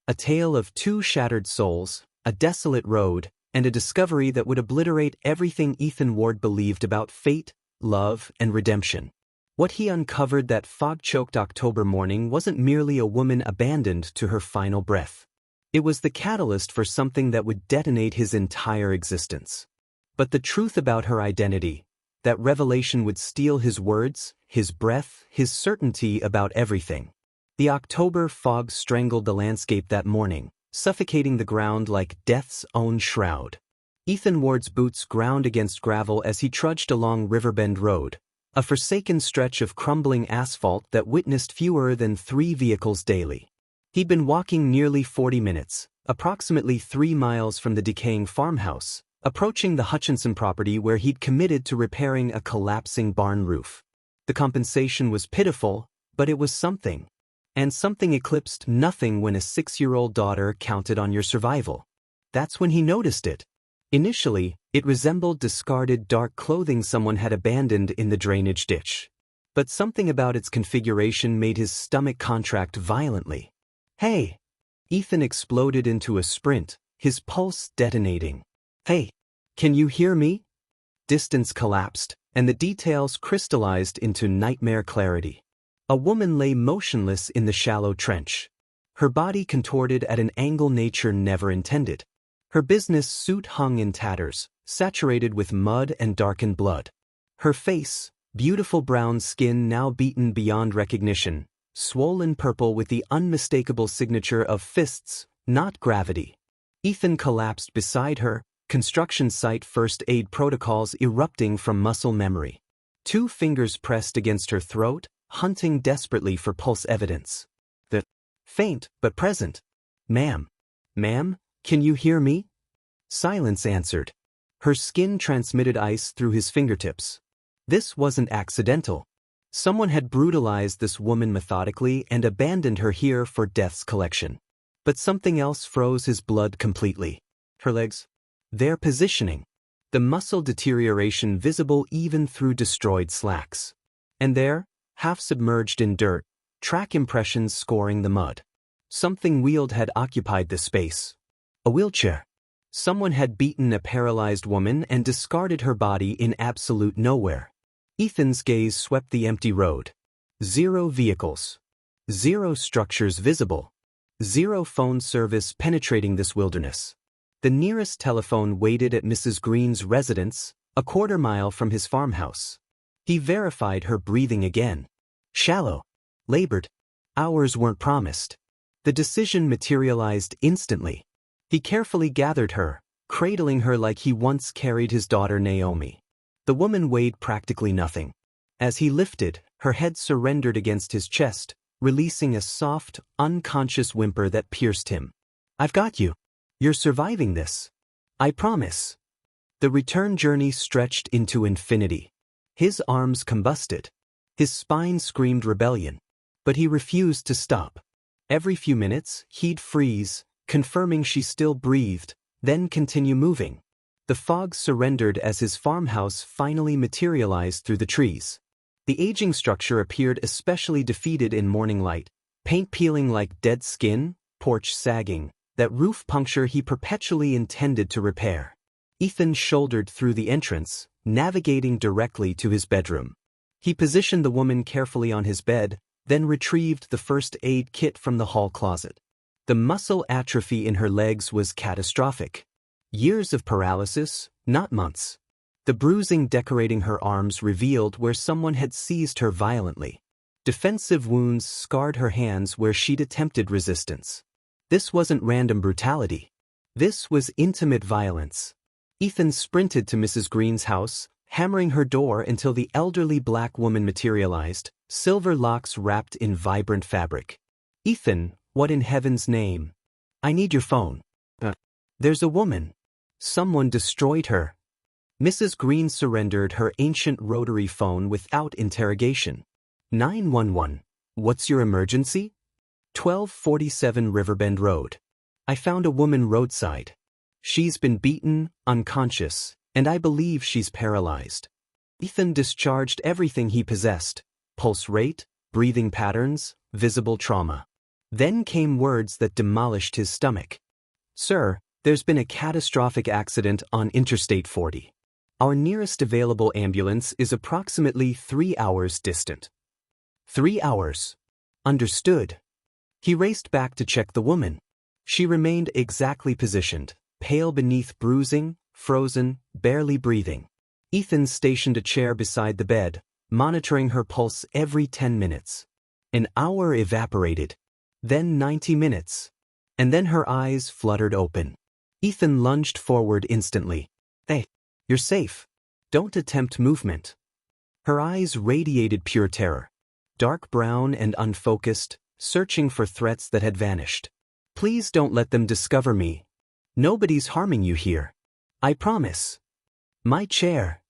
A tale of two shattered souls, a desolate road, and a discovery that would obliterate everything Ethan Ward believed about fate, love, and redemption. What he uncovered that fog-choked October morning wasn't merely a woman abandoned to her final breath. It was the catalyst for something that would detonate his entire existence. But the truth about her identity, that revelation would steal his words, his breath, his certainty about everything. The October fog strangled the landscape that morning, suffocating the ground like death's own shroud. Ethan Ward's boots ground against gravel as he trudged along Riverbend Road, a forsaken stretch of crumbling asphalt that witnessed fewer than 3 vehicles daily. He'd been walking nearly 40 minutes, approximately 3 miles from the decaying farmhouse, approaching the Hutchinson property where he'd committed to repairing a collapsing barn roof. The compensation was pitiful, but it was something. And something eclipsed nothing when a 6-year-old daughter counted on your survival. That's when he noticed it. Initially, it resembled discarded dark clothing someone had abandoned in the drainage ditch. But something about its configuration made his stomach contract violently. "Hey!" Ethan exploded into a sprint, his pulse detonating. "Hey! Can you hear me?" Distance collapsed, and the details crystallized into nightmare clarity. A woman lay motionless in the shallow trench. Her body contorted at an angle nature never intended. Her business suit hung in tatters, saturated with mud and darkened blood. Her face, beautiful brown skin now beaten beyond recognition, swollen purple with the unmistakable signature of fists, not gravity. Ethan collapsed beside her, construction site first aid protocols erupting from muscle memory. 2 fingers pressed against her throat, hunting desperately for pulse evidence. The faint but present. "Ma'am. Ma'am, can you hear me?" Silence answered. Her skin transmitted ice through his fingertips. This wasn't accidental. Someone had brutalized this woman methodically and abandoned her here for death's collection. But something else froze his blood completely. Her legs. Their positioning. The muscle deterioration visible even through destroyed slacks. And there, half submerged in dirt, track impressions scoring the mud. Something wheeled had occupied the space. A wheelchair. Someone had beaten a paralyzed woman and discarded her body in absolute nowhere. Ethan's gaze swept the empty road. 0 vehicles. 0 structures visible. 0 phone service penetrating this wilderness. The nearest telephone waited at Mrs. Green's residence, a quarter mile from his farmhouse. He verified her breathing again. Shallow. Labored. Hours weren't promised. The decision materialized instantly. He carefully gathered her, cradling her like he once carried his daughter Naomi. The woman weighed practically nothing. As he lifted, her head surrendered against his chest, releasing a soft, unconscious whimper that pierced him. "I've got you. You're surviving this. I promise." The return journey stretched into infinity. His arms combusted. His spine screamed rebellion. But he refused to stop. Every few minutes, he'd freeze, confirming she still breathed, then continue moving. The fog surrendered as his farmhouse finally materialized through the trees. The aging structure appeared especially defeated in morning light, paint peeling like dead skin, porch sagging, that roof puncture he perpetually intended to repair. Ethan shouldered through the entrance, navigating directly to his bedroom. He positioned the woman carefully on his bed, then retrieved the first aid kit from the hall closet. The muscle atrophy in her legs was catastrophic. Years of paralysis, not months. The bruising decorating her arms revealed where someone had seized her violently. Defensive wounds scarred her hands where she'd attempted resistance. This wasn't random brutality. This was intimate violence. Ethan sprinted to Mrs. Green's house, hammering her door until the elderly black woman materialized, silver locks wrapped in vibrant fabric. "Ethan, what in heaven's name? I need your phone." There's a woman. Someone destroyed her." Mrs. Green surrendered her ancient rotary phone without interrogation. 911. "What's your emergency?" 1247 Riverbend Road. "I found a woman roadside. She's been beaten, unconscious, and I believe she's paralyzed." Ethan discharged everything he possessed: pulse rate, breathing patterns, visible trauma. Then came words that demolished his stomach. "Sir, there's been a catastrophic accident on Interstate 40. Our nearest available ambulance is approximately 3 hours distant." 3 hours. Understood. He raced back to check the woman. She remained exactly positioned, pale beneath bruising, frozen, barely breathing. Ethan stationed a chair beside the bed, monitoring her pulse every 10 minutes. An hour evaporated. Then 90 minutes. And then her eyes fluttered open. Ethan lunged forward instantly. "Hey, you're safe. Don't attempt movement." Her eyes radiated pure terror. Dark brown and unfocused, searching for threats that had vanished. "Please don't let them discover me. Nobody's harming you here. I promise." "My chair."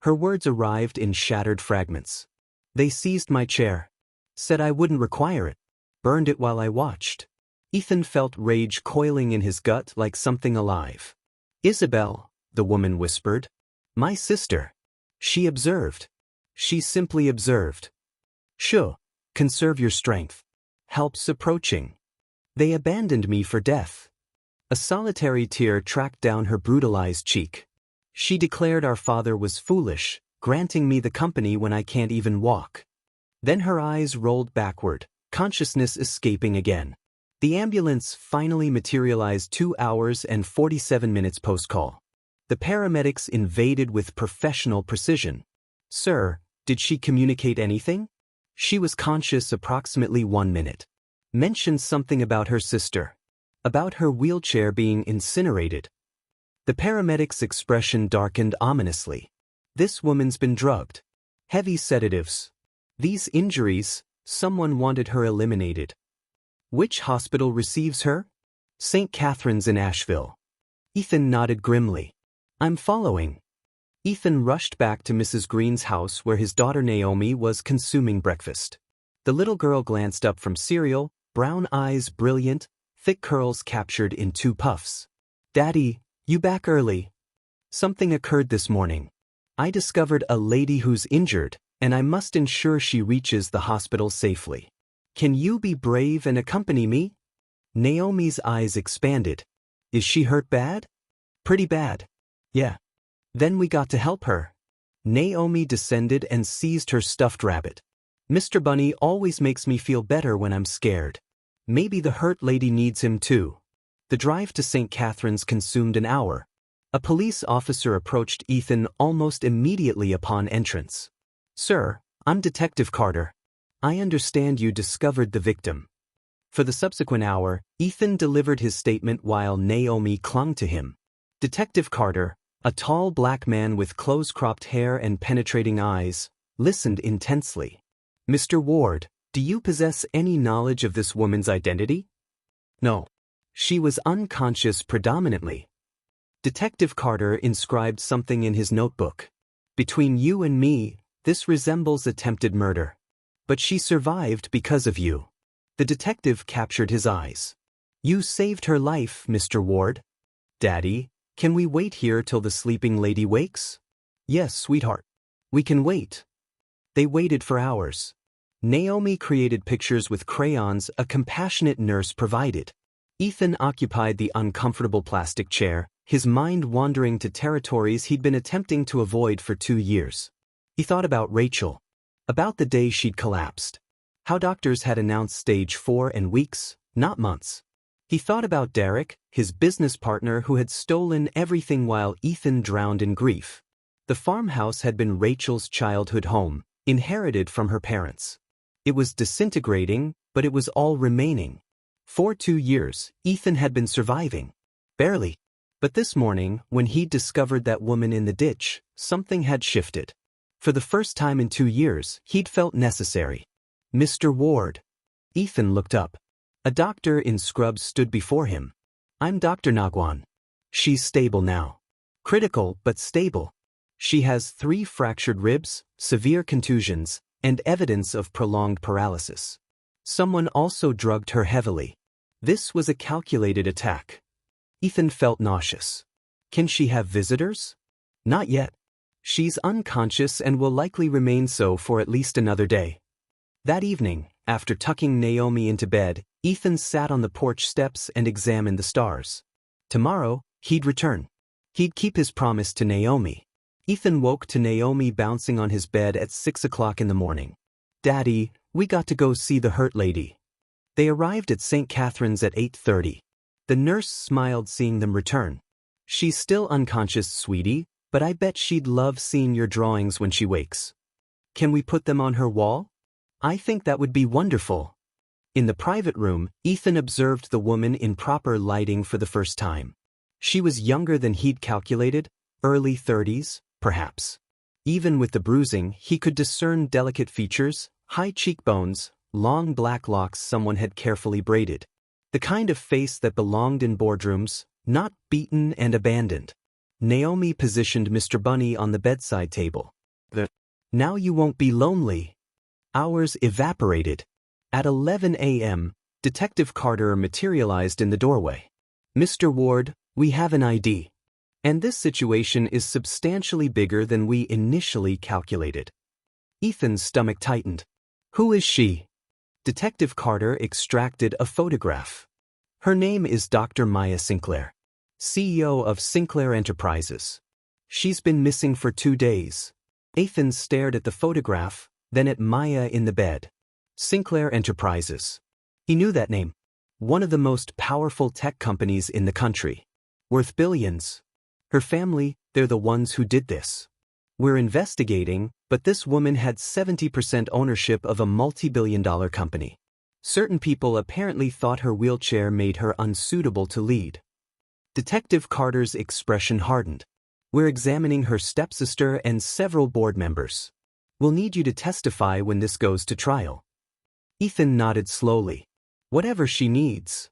Her words arrived in shattered fragments. "They seized my chair. Said I wouldn't require it. Burned it while I watched." Ethan felt rage coiling in his gut like something alive. "Isabel," the woman whispered. "My sister." She observed. She simply observed. "Shoo. Conserve your strength. Help's approaching. They abandoned me for death." A solitary tear tracked down her brutalized cheek. "She declared our father was foolish, granting me the company when I can't even walk." Then her eyes rolled backward, consciousness escaping again. The ambulance finally materialized 2 hours and 47 minutes post-call. The paramedics invaded with professional precision. "Sir, did she communicate anything?" "She was conscious approximately 1 minute. Mentioned something about her sister. About her wheelchair being incinerated." The paramedic's expression darkened ominously. "This woman's been drugged. Heavy sedatives. These injuries, someone wanted her eliminated." "Which hospital receives her?" "St. Catherine's in Asheville." Ethan nodded grimly. "I'm following." Ethan rushed back to Mrs. Green's house where his daughter Naomi was consuming breakfast. The little girl glanced up from cereal, brown eyes brilliant, thick curls captured in 2 puffs. "Daddy, you back early?" "Something occurred this morning. I discovered a lady who's injured, and I must ensure she reaches the hospital safely. Can you be brave and accompany me?" Naomi's eyes expanded. "Is she hurt bad?" "Pretty bad. Yeah." "Then we got to help her." Naomi descended and seized her stuffed rabbit. "Mr. Bunny always makes me feel better when I'm scared. Maybe the hurt lady needs him too." The drive to St. Catherine's consumed an hour. A police officer approached Ethan almost immediately upon entrance. "Sir, I'm Detective Carter. I understand you discovered the victim." For the subsequent hour, Ethan delivered his statement while Naomi clung to him. Detective Carter, a tall black man with close-cropped hair and penetrating eyes, listened intensely. "Mr. Ward, do you possess any knowledge of this woman's identity?" "No. She was unconscious predominantly." Detective Carter inscribed something in his notebook. "Between you and me, this resembles attempted murder. But she survived because of you." The detective captured his eyes. "You saved her life, Mr. Ward." "Daddy, can we wait here till the sleeping lady wakes?" "Yes, sweetheart. We can wait." They waited for hours. Naomi created pictures with crayons a compassionate nurse provided. Ethan occupied the uncomfortable plastic chair, his mind wandering to territories he'd been attempting to avoid for 2 years. He thought about Rachel. About the day she'd collapsed. How doctors had announced stage 4 and weeks, not months. He thought about Derek, his business partner who had stolen everything while Ethan drowned in grief. The farmhouse had been Rachel's childhood home, inherited from her parents. It was disintegrating, but it was all remaining. For 2 years, Ethan had been surviving. Barely. But this morning, when he'd discovered that woman in the ditch, something had shifted. For the first time in 2 years, he'd felt necessary. "Mr. Ward." Ethan looked up. A doctor in scrubs stood before him. "I'm Dr. Nagwan. She's stable now. Critical, but stable. She has 3 fractured ribs, severe contusions, and evidence of prolonged paralysis. Someone also drugged her heavily. This was a calculated attack." Ethan felt nauseous. "Can she have visitors?" "Not yet. She's unconscious and will likely remain so for at least another day." That evening, after tucking Naomi into bed, Ethan sat on the porch steps and examined the stars. Tomorrow, he'd return. He'd keep his promise to Naomi. Ethan woke to Naomi bouncing on his bed at 6 o'clock in the morning. "Daddy, we got to go see the hurt lady." They arrived at St. Catherine's at 8:30. The nurse smiled seeing them return. "She's still unconscious, sweetie, but I bet she'd love seeing your drawings when she wakes. Can we put them on her wall? I think that would be wonderful." In the private room, Ethan observed the woman in proper lighting for the first time. She was younger than he'd calculated, early 30s, perhaps. Even with the bruising, he could discern delicate features, high cheekbones, long black locks someone had carefully braided. The kind of face that belonged in boardrooms, not beaten and abandoned. Naomi positioned Mr. Bunny on the bedside table. "Now you won't be lonely." Hours evaporated. At 11 a.m., Detective Carter materialized in the doorway. "Mr. Ward, we have an ID. And this situation is substantially bigger than we initially calculated." Ethan's stomach tightened. "Who is she?" Detective Carter extracted a photograph. "Her name is Dr. Maya Sinclair, CEO of Sinclair Enterprises. She's been missing for 2 days." Ethan stared at the photograph, then at Maya in the bed. Sinclair Enterprises. He knew that name. One of the most powerful tech companies in the country. Worth billions. Her family, they're the ones who did this. "We're investigating, but this woman had 70% ownership of a multi-billion-dollar company. Certain people apparently thought her wheelchair made her unsuitable to lead." Detective Carter's expression hardened. "We're examining her stepsister and several board members. We'll need you to testify when this goes to trial." Ethan nodded slowly. "Whatever she needs."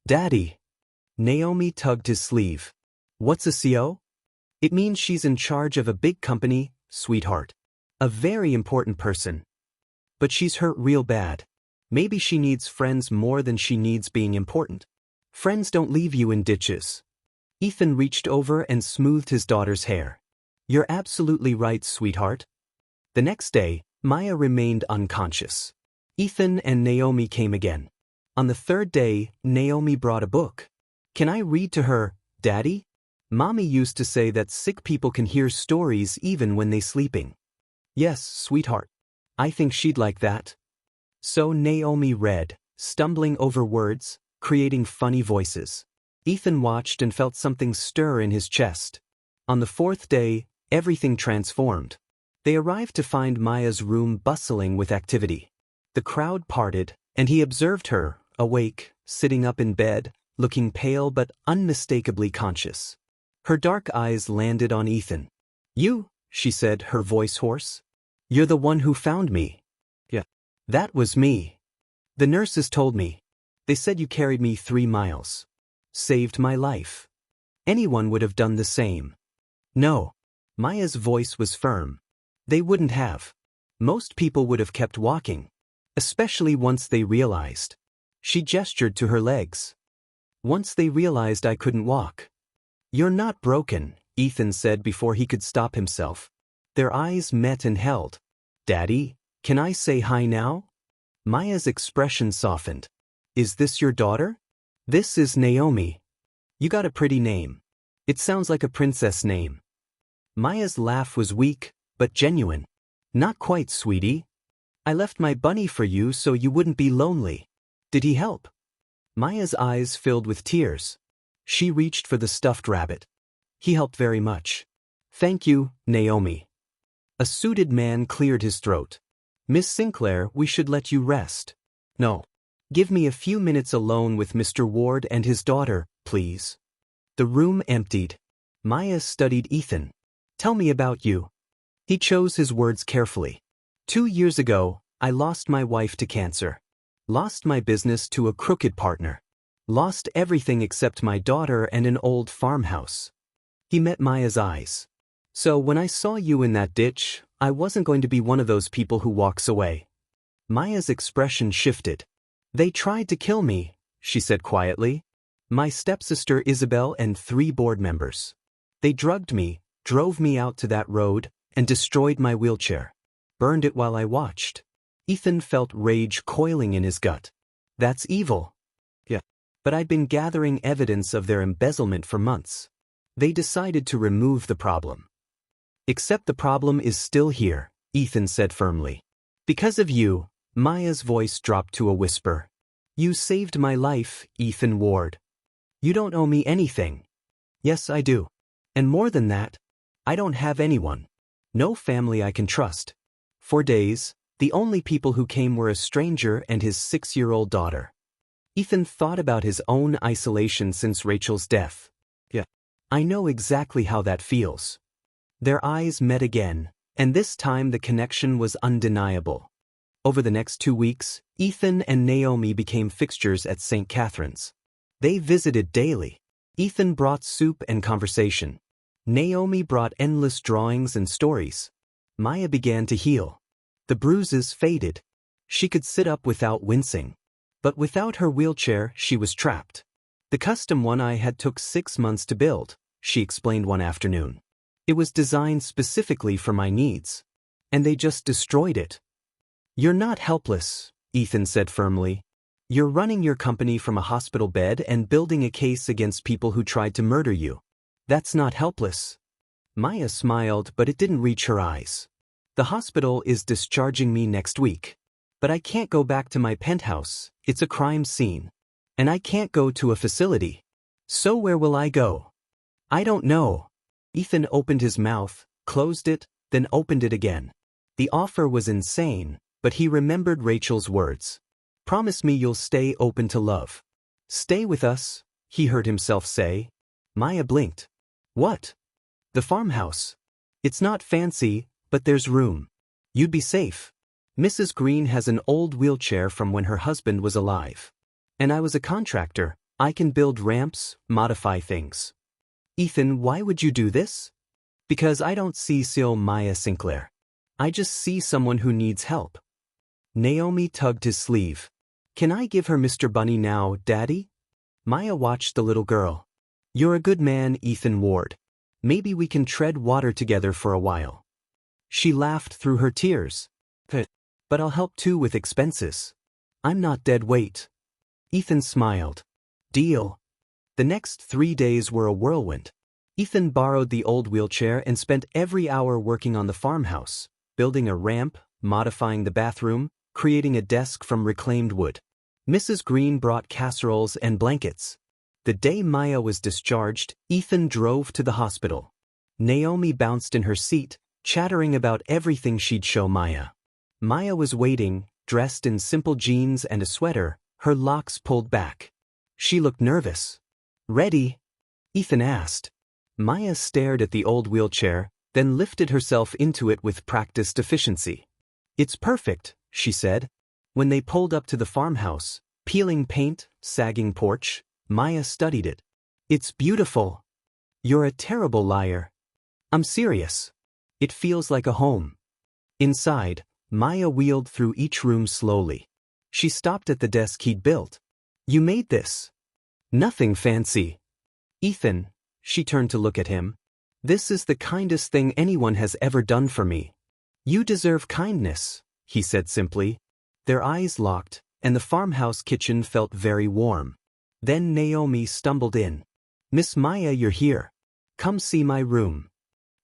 "Daddy." Naomi tugged his sleeve. "What's a CO? It means she's in charge of a big company, sweetheart. A very important person. But she's hurt real bad. Maybe she needs friends more than she needs being important. Friends don't leave you in ditches." Ethan reached over and smoothed his daughter's hair. "You're absolutely right, sweetheart." The next day, Maya remained unconscious. Ethan and Naomi came again. On the third day, Naomi brought a book. "Can I read to her, Daddy? Mommy used to say that sick people can hear stories even when they sleeping." "Yes, sweetheart. I think she'd like that." So Naomi read, stumbling over words, creating funny voices. Ethan watched and felt something stir in his chest. On the fourth day, everything transformed. They arrived to find Maya's room bustling with activity. The crowd parted, and he observed her, awake, sitting up in bed, looking pale but unmistakably conscious. Her dark eyes landed on Ethan. "You," she said, her voice hoarse. "You're the one who found me." "Yeah. That was me. The nurses told me. They said you carried me 3 miles. Saved my life. Anyone would have done the same." "No." Maya's voice was firm. "They wouldn't have. Most people would have kept walking. Especially once they realized." She gestured to her legs. "Once they realized I couldn't walk." "You're not broken," Ethan said before he could stop himself. Their eyes met and held. "Daddy, can I say hi now?" Maya's expression softened. "Is this your daughter?" "This is Naomi." "You got a pretty name. It sounds like a princess name." Maya's laugh was weak, but genuine. "Not quite, sweetie. I left my bunny for you so you wouldn't be lonely. Did he help?" Maya's eyes filled with tears. She reached for the stuffed rabbit. "He helped very much." "Thank you, Naomi." A suited man cleared his throat. "Miss Sinclair, we should let you rest." "No. Give me a few minutes alone with Mr. Ward and his daughter, please." The room emptied. Maya studied Ethan. "Tell me about you." He chose his words carefully. 2 years ago, I lost my wife to cancer. Lost my business to a crooked partner. Lost everything except my daughter and an old farmhouse." He met Maya's eyes. "So when I saw you in that ditch, I wasn't going to be one of those people who walks away." Maya's expression shifted. "They tried to kill me," she said quietly. "My stepsister Isabel and 3 board members. They drugged me, drove me out to that road, and destroyed my wheelchair. Burned it while I watched." Ethan felt rage coiling in his gut. "That's evil." but I'd been gathering evidence of their embezzlement for months. They decided to remove the problem. Except the problem is still here, Ethan said firmly. Because of you, Maya's voice dropped to a whisper. You saved my life, Ethan Ward. You don't owe me anything. Yes, I do. And more than that, I don't have anyone. No family I can trust. For days, the only people who came were a stranger and his 6-year-old daughter. Ethan thought about his own isolation since Rachel's death. Yeah, I know exactly how that feels. Their eyes met again, and this time the connection was undeniable. Over the next 2 weeks, Ethan and Naomi became fixtures at St. Catherine's. They visited daily. Ethan brought soup and conversation. Naomi brought endless drawings and stories. Maya began to heal. The bruises faded. She could sit up without wincing. But without her wheelchair, she was trapped. The custom one I had took 6 months to build, she explained one afternoon. It was designed specifically for my needs. And they just destroyed it. You're not helpless, Ethan said firmly. You're running your company from a hospital bed and building a case against people who tried to murder you. That's not helpless. Maya smiled, but it didn't reach her eyes. The hospital is discharging me next week. But I can't go back to my penthouse, it's a crime scene. And I can't go to a facility. So where will I go? I don't know. Ethan opened his mouth, closed it, then opened it again. The offer was insane, but he remembered Rachel's words. Promise me you'll stay open to love. Stay with us, he heard himself say. Maya blinked. What? The farmhouse. It's not fancy, but there's room. You'd be safe. Mrs. Green has an old wheelchair from when her husband was alive. And I was a contractor. I can build ramps, modify things. Ethan, why would you do this? Because I don't see Maya Sinclair. I just see someone who needs help. Naomi tugged his sleeve. Can I give her Mr. Bunny now, Daddy? Maya watched the little girl. You're a good man, Ethan Ward. Maybe we can tread water together for a while. She laughed through her tears. But I'll help too with expenses. I'm not dead weight. Ethan smiled. Deal. The next 3 days were a whirlwind. Ethan borrowed the old wheelchair and spent every hour working on the farmhouse, building a ramp, modifying the bathroom, creating a desk from reclaimed wood. Mrs. Green brought casseroles and blankets. The day Maya was discharged, Ethan drove to the hospital. Naomi bounced in her seat, chattering about everything she'd show Maya. Maya was waiting, dressed in simple jeans and a sweater, her locks pulled back. She looked nervous. Ready? Ethan asked. Maya stared at the old wheelchair, then lifted herself into it with practiced efficiency. It's perfect, she said. When they pulled up to the farmhouse, peeling paint, sagging porch, Maya studied it. It's beautiful. You're a terrible liar. I'm serious. It feels like a home. Inside, Maya wheeled through each room slowly. She stopped at the desk he'd built. You made this. Nothing fancy. Ethan, she turned to look at him. This is the kindest thing anyone has ever done for me. You deserve kindness, he said simply. Their eyes locked, and the farmhouse kitchen felt very warm. Then Naomi stumbled in. Miss Maya, you're here. Come see my room.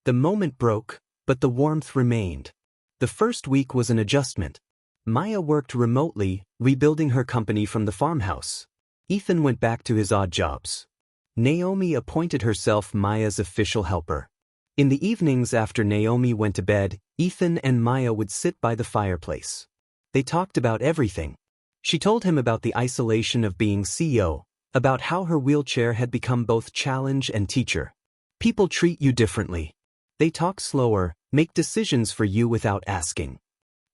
The moment broke, but the warmth remained. The first week was an adjustment. Maya worked remotely, rebuilding her company from the farmhouse. Ethan went back to his odd jobs. Naomi appointed herself Maya's official helper. In the evenings after Naomi went to bed, Ethan and Maya would sit by the fireplace. They talked about everything. She told him about the isolation of being CEO, about how her wheelchair had become both challenge and teacher. People treat you differently. They talk slower, make decisions for you without asking.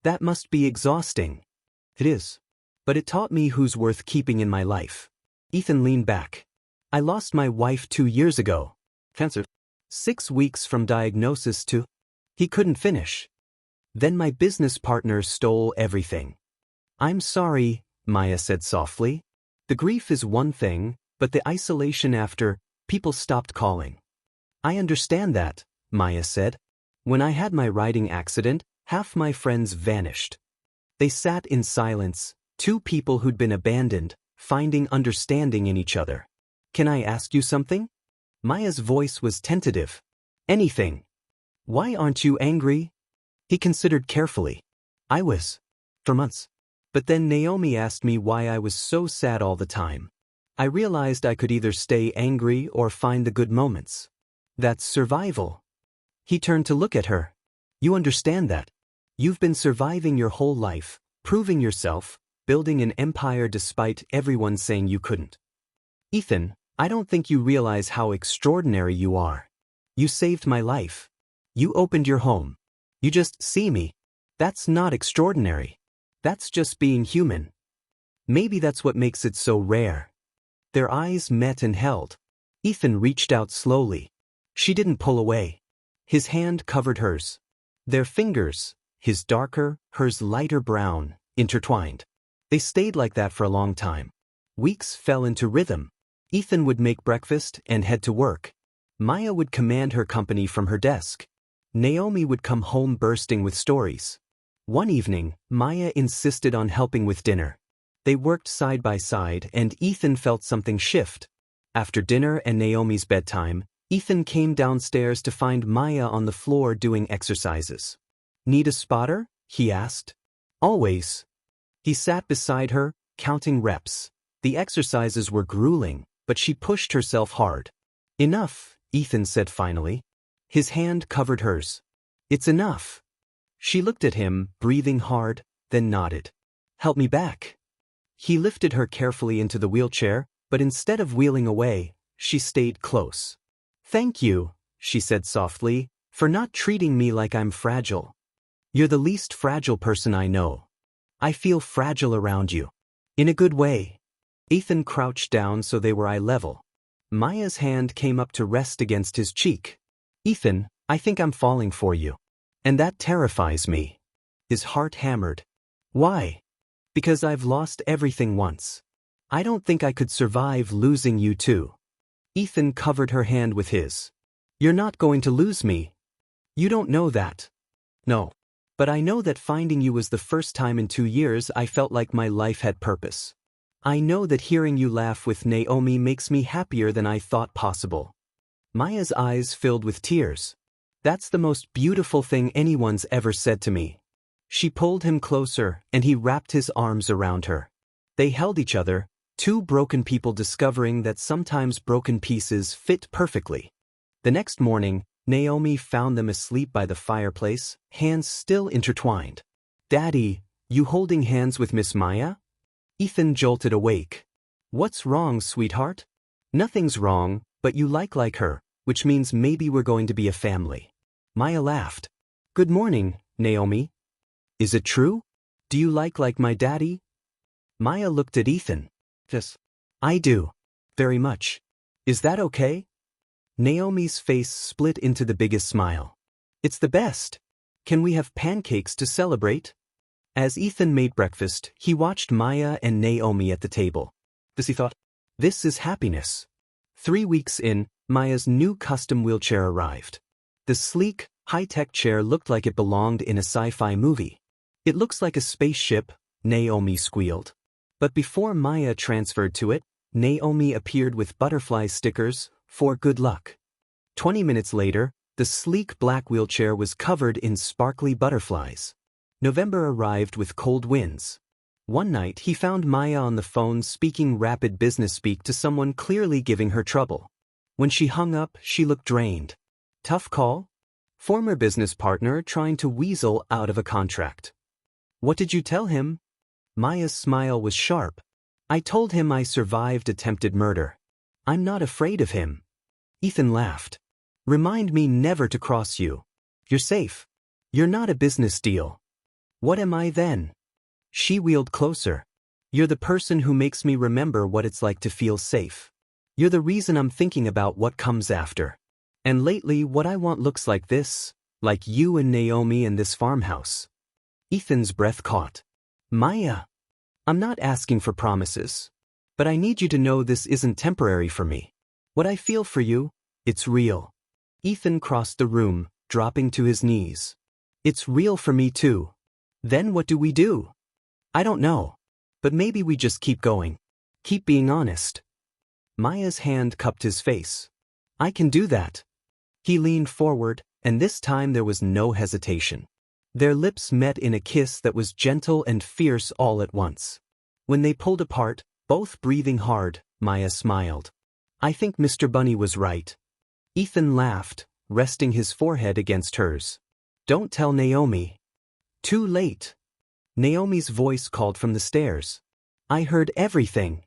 That must be exhausting. It is. But it taught me who's worth keeping in my life. Ethan leaned back. I lost my wife 2 years ago. Cancer. 6 weeks from diagnosis to... He couldn't finish. Then my business partner stole everything. I'm sorry, Maya said softly. The grief is one thing, but the isolation after, people stopped calling. I understand that, Maya said. When I had my riding accident, half my friends vanished. They sat in silence, 2 people who'd been abandoned, finding understanding in each other. Can I ask you something? Maya's voice was tentative. Anything. Why aren't you angry? He considered carefully. I was. For months. But then Naomi asked me why I was so sad all the time. I realized I could either stay angry or find the good moments. That's survival. He turned to look at her. You understand that? You've been surviving your whole life, proving yourself, building an empire despite everyone saying you couldn't. Ethan, I don't think you realize how extraordinary you are. You saved my life. You opened your home. You just see me. That's not extraordinary. That's just being human. Maybe that's what makes it so rare. Their eyes met and held. Ethan reached out slowly. She didn't pull away. His hand covered hers. Their fingers, his darker, hers lighter brown, intertwined. They stayed like that for a long time. Weeks fell into rhythm. Ethan would make breakfast and head to work. Maya would command her company from her desk. Naomi would come home bursting with stories. One evening, Maya insisted on helping with dinner. They worked side by side and Ethan felt something shift. After dinner and Naomi's bedtime, Ethan came downstairs to find Maya on the floor doing exercises. Need a spotter? He asked. Always. He sat beside her, counting reps. The exercises were grueling, but she pushed herself hard. Enough, Ethan said finally. His hand covered hers. It's enough. She looked at him, breathing hard, then nodded. Help me back. He lifted her carefully into the wheelchair, but instead of wheeling away, she stayed close. Thank you, she said softly, for not treating me like I'm fragile. You're the least fragile person I know. I feel fragile around you. In a good way. Ethan crouched down so they were eye level. Maya's hand came up to rest against his cheek. Ethan, I think I'm falling for you. And that terrifies me. His heart hammered. Why? Because I've lost everything once. I don't think I could survive losing you too. Ethan covered her hand with his. You're not going to lose me. You don't know that. No. But I know that finding you was the first time in 2 years I felt like my life had purpose. I know that hearing you laugh with Naomi makes me happier than I thought possible. Maya's eyes filled with tears. That's the most beautiful thing anyone's ever said to me. She pulled him closer, and he wrapped his arms around her. They held each other, two broken people discovering that sometimes broken pieces fit perfectly. The next morning, Naomi found them asleep by the fireplace, hands still intertwined. Daddy, you holding hands with Miss Maya? Ethan jolted awake. What's wrong, sweetheart? Nothing's wrong, but you like her, which means maybe we're going to be a family. Maya laughed. Good morning, Naomi. Is it true? Do you like my daddy? Maya looked at Ethan. Yes. I do. Very much. Is that okay? Naomi's face split into the biggest smile. It's the best. Can we have pancakes to celebrate? As Ethan made breakfast, he watched Maya and Naomi at the table. He thought, this is happiness. 3 weeks in, Maya's new custom wheelchair arrived. The sleek, high-tech chair looked like it belonged in a sci-fi movie. It looks like a spaceship, Naomi squealed. But before Maya transferred to it, Naomi appeared with butterfly stickers for good luck. 20 minutes later, the sleek black wheelchair was covered in sparkly butterflies. November arrived with cold winds. One night he found Maya on the phone speaking rapid business speak to someone clearly giving her trouble. When she hung up, she looked drained. Tough call? Former business partner trying to weasel out of a contract. What did you tell him? Maya's smile was sharp. I told him I survived attempted murder. I'm not afraid of him. Ethan laughed. Remind me never to cross you. You're safe. You're not a business deal. What am I then? She wheeled closer. You're the person who makes me remember what it's like to feel safe. You're the reason I'm thinking about what comes after. And lately what I want looks like this, like you and Naomi in this farmhouse. Ethan's breath caught. Maya, I'm not asking for promises. But I need you to know this isn't temporary for me. What I feel for you, it's real. Ethan crossed the room, dropping to his knees. It's real for me too. Then what do we do? I don't know. But maybe we just keep going. Keep being honest. Maya's hand cupped his face. I can do that. He leaned forward, and this time there was no hesitation. Their lips met in a kiss that was gentle and fierce all at once. When they pulled apart, both breathing hard, Maya smiled. I think Mr. Bunny was right. Ethan laughed, resting his forehead against hers. Don't tell Naomi. Too late. Naomi's voice called from the stairs. I heard everything.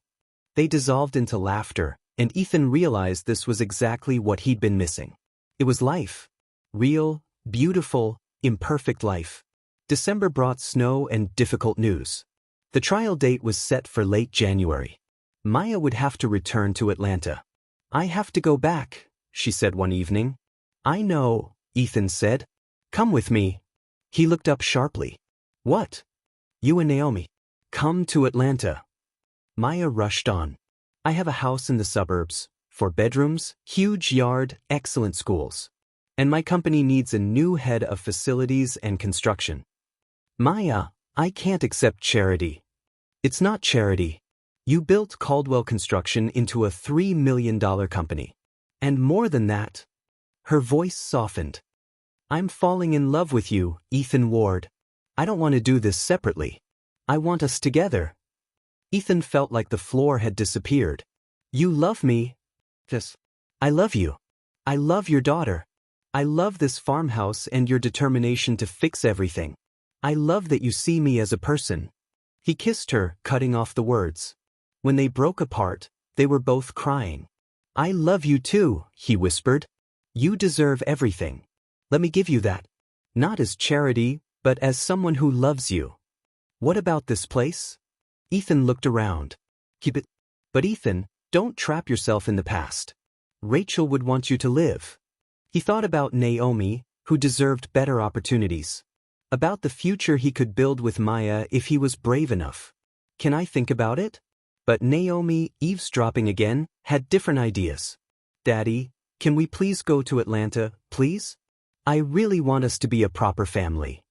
They dissolved into laughter, and Ethan realized this was exactly what he'd been missing. It was life. Real, beautiful, imperfect life. December brought snow and difficult news. The trial date was set for late January. Maya would have to return to Atlanta. I have to go back, she said one evening. I know, Ethan said. Come with me. He looked up sharply. What? You and Naomi. Come to Atlanta. Maya rushed on. I have a house in the suburbs, 4 bedrooms, huge yard, excellent schools. And my company needs a new head of facilities and construction. Maya, I can't accept charity. It's not charity. You built Caldwell Construction into a $3 million company. And more than that. Her voice softened. I'm falling in love with you, Ethan Ward. I don't want to do this separately. I want us together. Ethan felt like the floor had disappeared. You love me? Yes. I love you. I love your daughter. I love this farmhouse and your determination to fix everything. I love that you see me as a person. He kissed her, cutting off the words. When they broke apart, they were both crying. I love you too, he whispered. You deserve everything. Let me give you that. Not as charity, but as someone who loves you. What about this place? Ethan looked around. Keep it. But Ethan, don't trap yourself in the past. Rachel would want you to live. He thought about Naomi, who deserved better opportunities. About the future he could build with Maya if he was brave enough. Can I think about it? But Naomi, eavesdropping again, had different ideas. Daddy, can we please go to Atlanta, please? I really want us to be a proper family.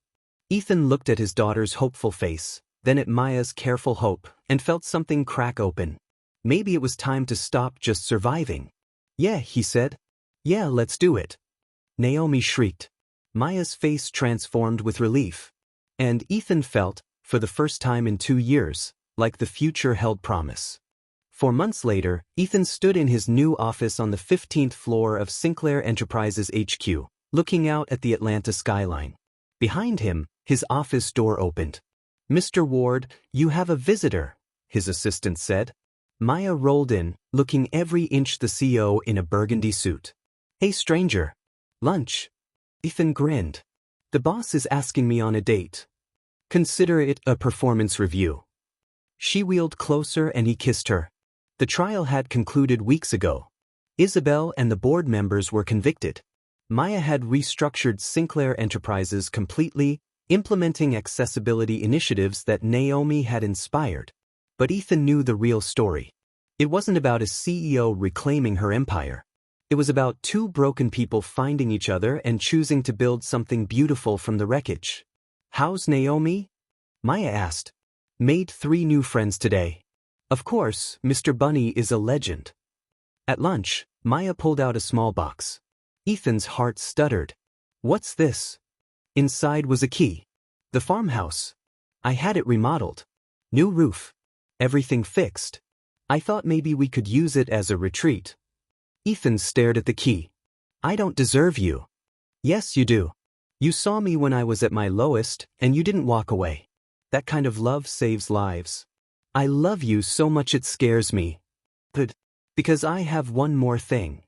Ethan looked at his daughter's hopeful face, then at Maya's careful hope, and felt something crack open. Maybe it was time to stop just surviving. Yeah, he said. Yeah, let's do it. Naomi shrieked. Maya's face transformed with relief. And Ethan felt, for the first time in 2 years, like the future held promise. 4 months later, Ethan stood in his new office on the 15th floor of Sinclair Enterprises HQ, looking out at the Atlanta skyline. Behind him, his office door opened. Mr. Ward, you have a visitor, his assistant said. Maya rolled in, looking every inch the CEO in a burgundy suit. Hey stranger. Lunch. Ethan grinned. The boss is asking me on a date. Consider it a performance review. She wheeled closer and he kissed her. The trial had concluded weeks ago. Isabel and the board members were convicted. Maya had restructured Sinclair Enterprises completely, implementing accessibility initiatives that Naomi had inspired. But Ethan knew the real story. It wasn't about a CEO reclaiming her empire. It was about 2 broken people finding each other and choosing to build something beautiful from the wreckage. How's Naomi? Maya asked. Made 3 new friends today. Of course, Mr. Bunny is a legend. At lunch, Maya pulled out a small box. Ethan's heart stuttered. What's this? Inside was a key. The farmhouse. I had it remodeled. New roof. Everything fixed. I thought maybe we could use it as a retreat. Ethan stared at the key. I don't deserve you. Yes, you do. You saw me when I was at my lowest, and you didn't walk away. That kind of love saves lives. I love you so much it scares me. But, because I have one more thing.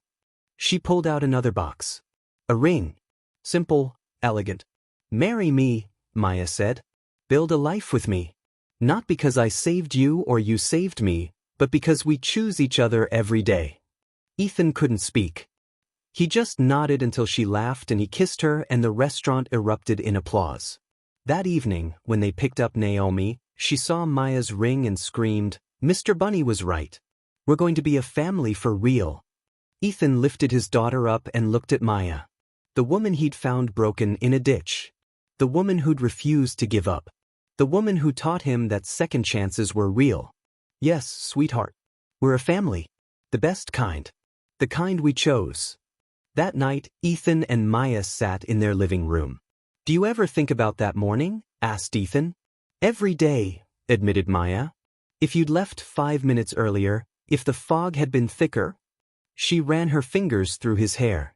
She pulled out another box. A ring. Simple, elegant. Marry me, Maya said. Build a life with me. Not because I saved you or you saved me, but because we choose each other every day. Ethan couldn't speak. He just nodded until she laughed and he kissed her and the restaurant erupted in applause. That evening, when they picked up Naomi, she saw Maya's ring and screamed, Mr. Bunny was right. We're going to be a family for real. Ethan lifted his daughter up and looked at Maya. The woman he'd found broken in a ditch. The woman who'd refused to give up. The woman who taught him that second chances were real. Yes, sweetheart. We're a family. The best kind. The kind we chose. That night, Ethan and Maya sat in their living room. Do you ever think about that morning? Asked Ethan. Every day, admitted Maya. If you'd left 5 minutes earlier, if the fog had been thicker. She ran her fingers through his hair.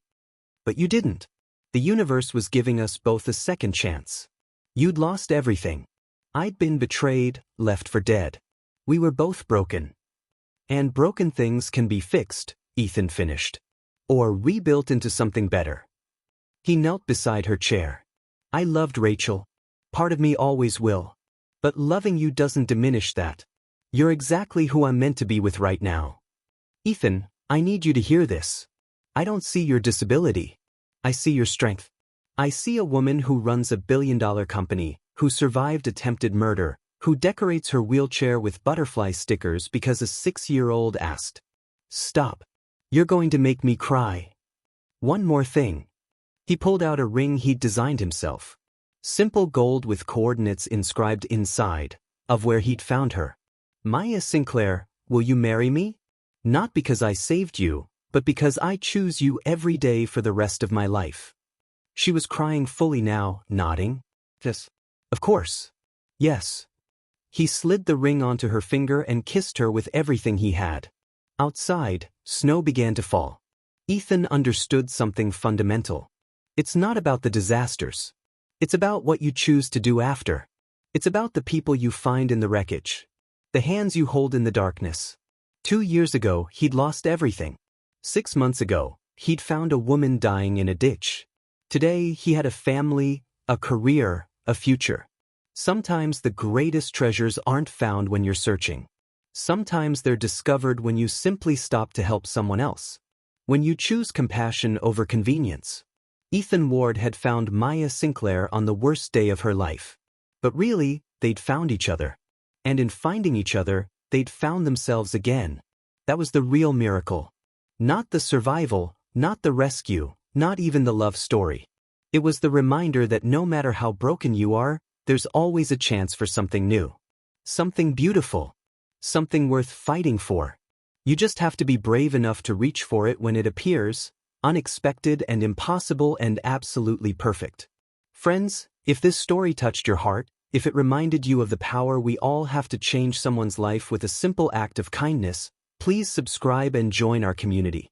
But you didn't. The universe was giving us both a second chance. You'd lost everything. I'd been betrayed, left for dead. We were both broken. And broken things can be fixed, Ethan finished. Or rebuilt into something better. He knelt beside her chair. I loved Rachel. Part of me always will. But loving you doesn't diminish that. You're exactly who I'm meant to be with right now. Ethan, I need you to hear this. I don't see your disability. I see your strength. I see a woman who runs a billion-dollar company, who survived attempted murder, who decorates her wheelchair with butterfly stickers because a 6-year-old asked. Stop. You're going to make me cry. One more thing. He pulled out a ring he'd designed himself. Simple gold with coordinates inscribed inside, of where he'd found her. Maya Sinclair, will you marry me? Not because I saved you, but because I choose you every day for the rest of my life. She was crying fully now, nodding. Yes. Of course. Yes. He slid the ring onto her finger and kissed her with everything he had. Outside, snow began to fall. Ethan understood something fundamental. It's not about the disasters. It's about what you choose to do after. It's about the people you find in the wreckage. The hands you hold in the darkness. 2 years ago, he'd lost everything. 6 months ago, he'd found a woman dying in a ditch. Today, he had a family, a career, a future. Sometimes the greatest treasures aren't found when you're searching. Sometimes they're discovered when you simply stop to help someone else. When you choose compassion over convenience. Ethan Ward had found Maya Sinclair on the worst day of her life. But really, they'd found each other. And in finding each other, they'd found themselves again. That was the real miracle. Not the survival, not the rescue, not even the love story. It was the reminder that no matter how broken you are, there's always a chance for something new. Something beautiful. Something worth fighting for. You just have to be brave enough to reach for it when it appears, unexpected and impossible and absolutely perfect. Friends, if this story touched your heart, if it reminded you of the power we all have to change someone's life with a simple act of kindness, please subscribe and join our community.